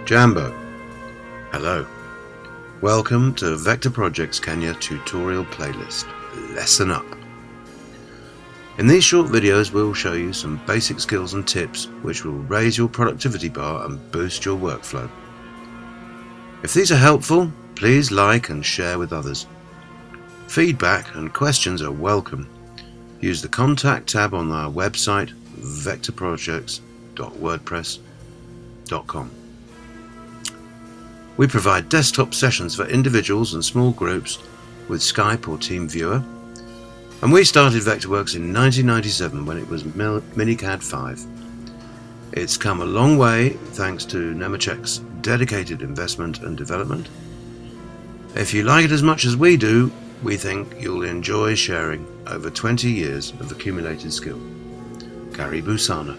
Jambo. Hello. Welcome to Vector Projects Kenya tutorial playlist, Lesson Up. In these short videos we'll show you some basic skills and tips which will raise your productivity bar and boost your workflow. If these are helpful, please like and share with others. Feedback and questions are welcome. Use the contact tab on our website vectorprojects.wordpress.com. We provide desktop sessions for individuals and small groups with Skype or TeamViewer, and we started Vectorworks in 1997 when it was Minicad 5. It's come a long way thanks to Nemechek's dedicated investment and development. If you like it as much as we do, we think you'll enjoy sharing over 20 years of accumulated skill. Karibu sana.